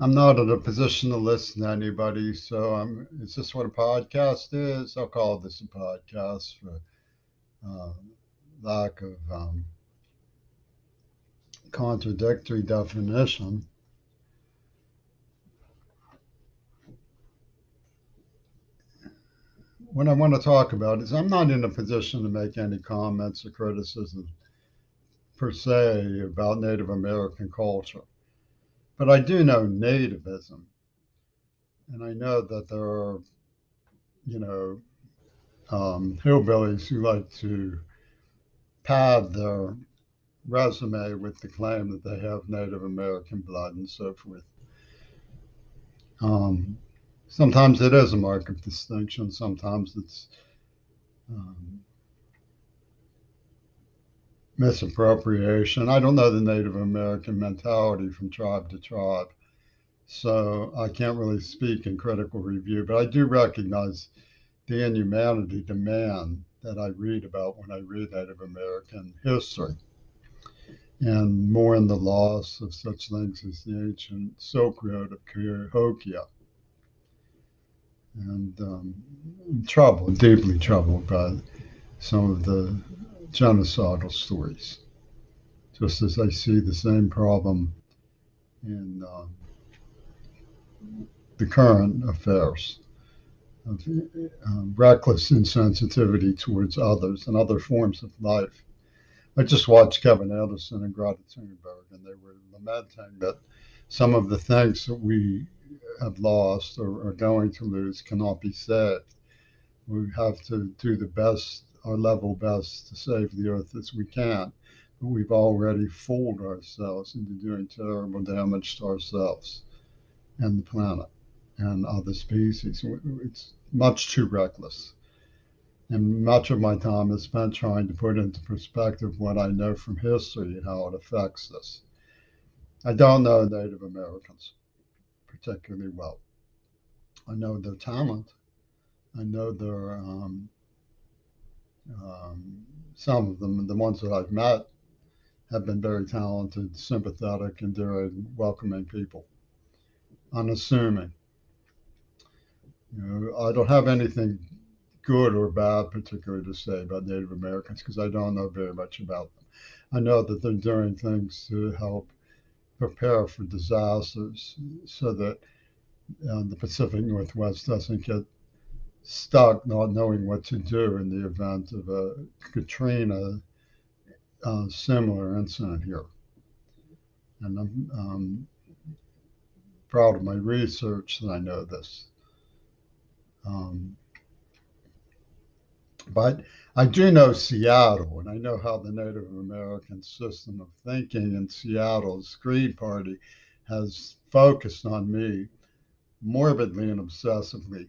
I'm not in a position to listen to anybody, so is this what a podcast is? I'll call this a podcast for uh, lack of contradictory definition. What I want to talk about is I'm not in a position to make any comments or criticisms per se about Native American culture, but I do know nativism, and I know that there are, you know, hillbillies who like to pad their resume with the claim that they have Native American blood and so forth. Um, Sometimes it is a mark of distinction. Sometimes it's um, misappropriation. I don't know the Native American mentality from tribe to tribe, so I can't really speak in critical review, but I do recognize the inhumanity demand that I read about when I read Native American history, and more in the loss of such things as the ancient Silk Road of Cahokia. And I'm troubled, deeply troubled by some of the genocidal stories, just as I see the same problem in the current affairs of reckless insensitivity towards others and other forms of life. I just watched Kevin Anderson and Greta Thunberg, and they were lamenting that some of the things that we have lost or are going to lose cannot be saved. We have to do the best, our level best, to save the earth as we can. But we've already fooled ourselves into doing terrible damage to ourselves and the planet and other species. It's much too reckless. And much of my time is spent trying to put into perspective what I know from history and how it affects us. I don't know Native Americans particularly well. I know their talent. I know their some of them, the ones that I've met, have been very talented, sympathetic, endearing, welcoming people, unassuming. I don't have anything good or bad particularly to say about Native Americans because I don't know very much about them. I know that they're doing things to help prepare for disasters so that the Pacific Northwest doesn't get stuck not knowing what to do in the event of a Katrina similar incident here. And I'm proud of my research that I know this. Um, but I do know Seattle, and I know how the Native American system of thinking in Seattle's Green Party has focused on me morbidly and obsessively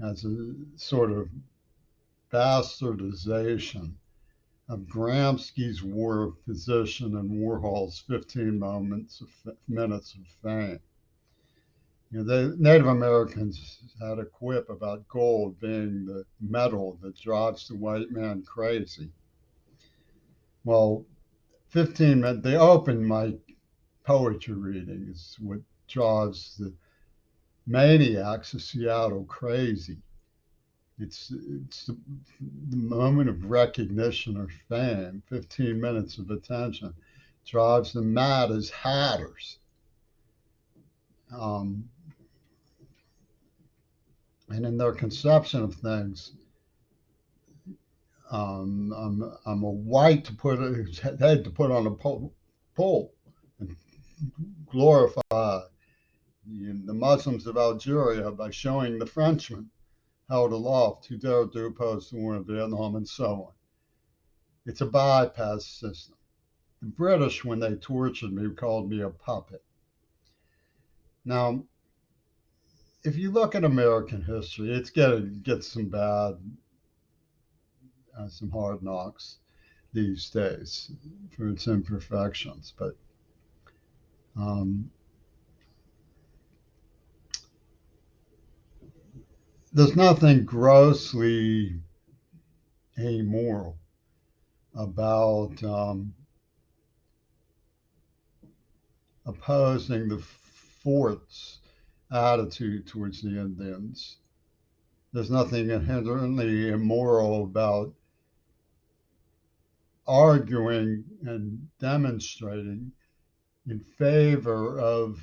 as a sort of bastardization of Gramsci's War of Position and Warhol's 15 minutes of fame. The Native Americans had a quip about gold being the metal that drives the white man crazy. Well, 15 minutes, they opened my poetry reading is what drives the maniacs of Seattle crazy. It's the moment of recognition or fame, 15 minutes of attention, drives them mad as hatters. Um, and in their conception of things, I'm a white to put head to put on a pole and glorify the Muslims of Algeria by showing the Frenchmen held aloft who dared to oppose the war in Vietnam and so on. It's a bypass system. The British, when they tortured me, called me a puppet. Now, if you look at American history, gets some bad, some hard knocks these days for its imperfections. But um, there's nothing grossly amoral about opposing the fort's attitude towards the Indians. There's nothing inherently immoral about arguing and demonstrating in favor of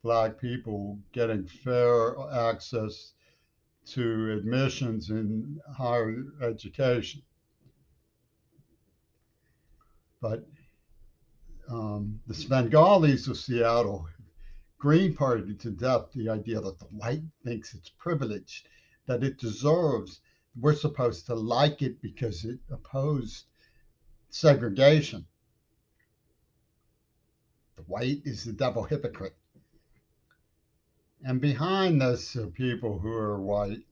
Black people getting fair access to admissions in higher education. But the Svengalis of Seattle Green Party to death the idea that the white thinks it's privileged, that it deserves. We're supposed to like it because it opposed segregation. The white is the devil hypocrite. And behind this are people who are white,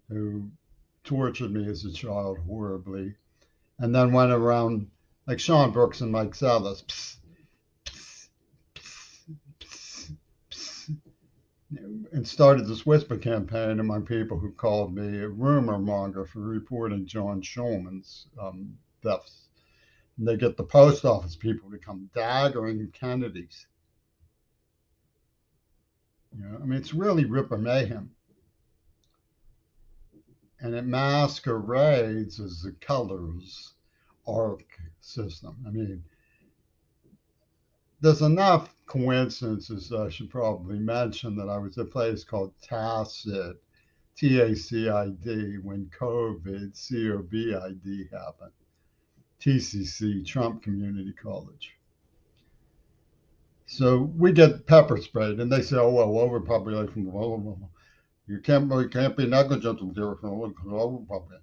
who tortured me as a child horribly, and then went around like Sean Brooks and Mike Zellis. Psst, psst, psst, psst, and started this whisper campaign among people who called me a rumor monger for reporting John Schulman's deaths. And they get the post office people to come daggering Kennedys. I mean, it's really Ripper mayhem. And it masquerades as the colors arc system. I mean, there's enough coincidences I should probably mention that I was at a place called Tacit, TACID, when COVID, COVID happened. TCC, Trump Community College. So we get pepper sprayed, and they say, "Oh well, overpopulation, blah, blah, blah. You can't be negligent with your overpopulation."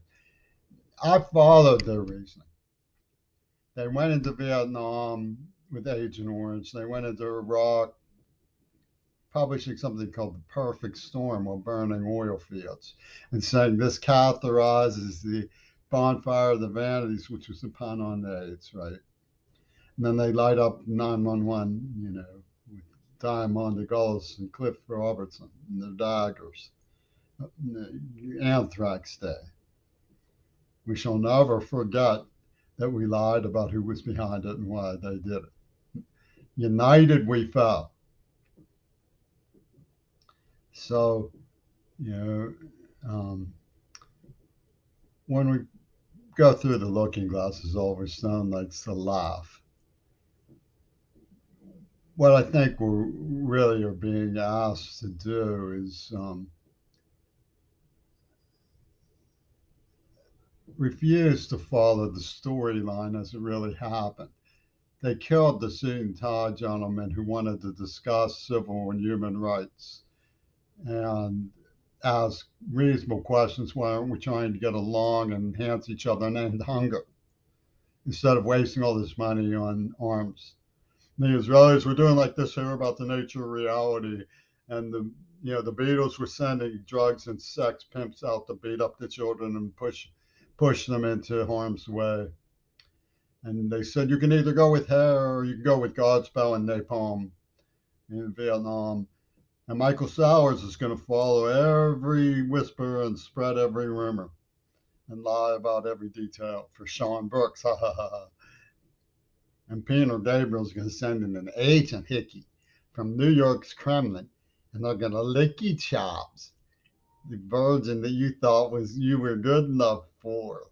I followed their reasoning. They went into Vietnam with Agent Orange. They went into Iraq, publishing something called The Perfect Storm while burning oil fields, and saying this catheterizes the bonfire of the vanities, which was a pun on AIDS, right? And then they light up 911, with Diamond Gullis and Cliff Robertson and their daggers. Anthrax Day. We shall never forget that we lied about who was behind it and why they did it. United we fell. So, when we go through the looking glasses, Oliver Stone likes to laugh. What I think we really are being asked to do is refuse to follow the storyline as it really happened. They killed the suit and tie gentleman who wanted to discuss civil and human rights and ask reasonable questions. Why aren't we trying to get along and enhance each other and end hunger instead of wasting all this money on arms? The Israelis were doing like this here about the nature of reality, and the Beatles were sending drugs and sex pimps out to beat up the children and push them into harm's way. And they said you can either go with hair or you can go with Godspell and napalm in Vietnam. And Michael Sowers is going to follow every whisper and spread every rumor and lie about every detail for Sean Brooks. Ha ha ha. And Peter Gabriel's going to send in an agent hickey from New York's Kremlin, and they're going to lick your chops. The virgin that you thought you were good enough for.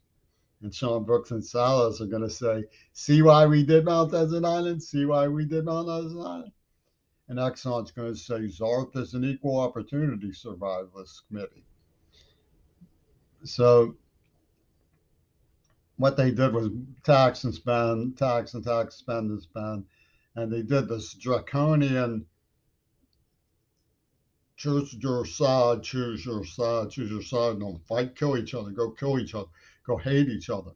And Sean Brooks and Salas are going to say, "See why we did Mount Desert Island? See why we did Mount Desert Island?" And Exxon's going to say, "Zarth is an equal opportunity survivalist committee." So what they did was tax and spend, tax and tax, spend and spend. And they did this draconian choose your side, choose your side, choose your side. Don't fight, kill each other, go kill each other, go hate each other.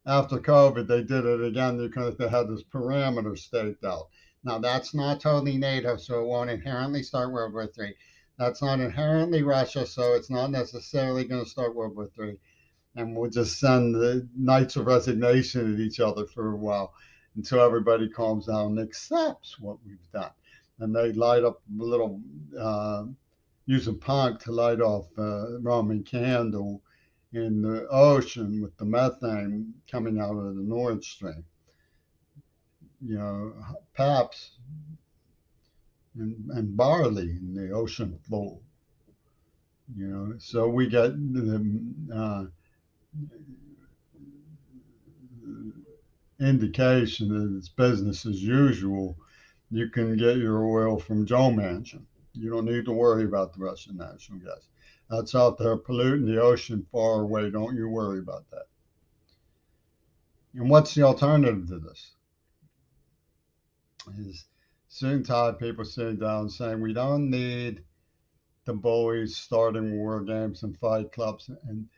After COVID, they did it again because they had this parameter staked out. Now, that's not totally NATO, so it won't inherently start World War III. That's not inherently Russia, so it's not necessarily going to start World War III. And we'll just send the nights of resignation at each other for a while until everybody calms down and accepts what we've done. And they light up a little, use a punk to light off a Roman candle in the ocean with the methane coming out of the Nord Stream. Pabst and barley in the ocean floor. So we get the indication that it's business as usual. You can get your oil from Joe Manchin. You don't need to worry about the Russian national gas. That's out there polluting the ocean far away. Don't you worry about that. And what's the alternative to this? Is soon tired people sitting down saying we don't need the bullies starting war games and fight clubs. And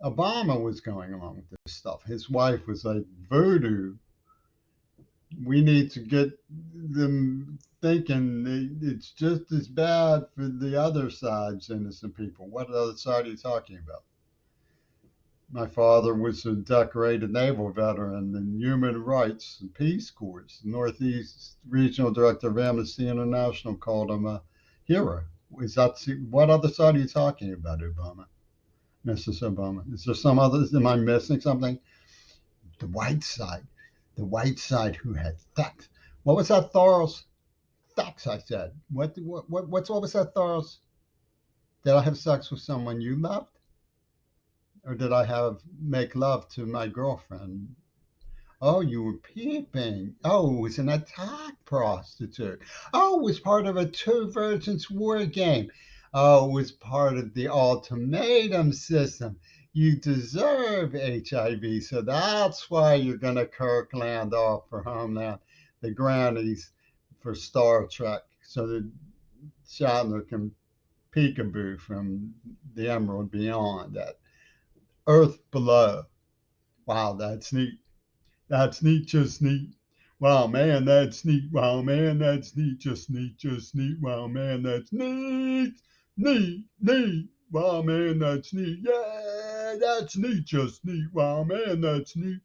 Obama was going along with this stuff. His wife was like, voodoo. We need to get them thinking it's just as bad for the other side's innocent people. What other side are you talking about? My father was a decorated naval veteran in human rights and peace corps. The Northeast Regional Director of Amnesty International called him a hero. What other side are you talking about, Obama? Mrs. Obama. Is there some other? Am I missing something? The white side. The white side who had sex. What was that, Thor's? Sex, I said. What was that, Thor's? Did I have sex with someone you loved? Or did I make love to my girlfriend? Oh, you were peeping. Oh, it was an attack prostitute. Oh, it was part of a two virgins war game. Oh, it was part of the ultimatum system. You deserve HIV, so that's why you're going to Kirkland off for Homeland, the grannies for Star Trek, so that Shatner can peekaboo from the Emerald Beyond, that Earth below. Wow, that's neat. That's neat, just neat. Wow, man, that's neat. Wow, man, that's neat, just neat, just neat. Wow, man, that's neat, neat, neat. Wow, man, that's neat. Yeah, that's neat, just neat. Wow, man, that's neat.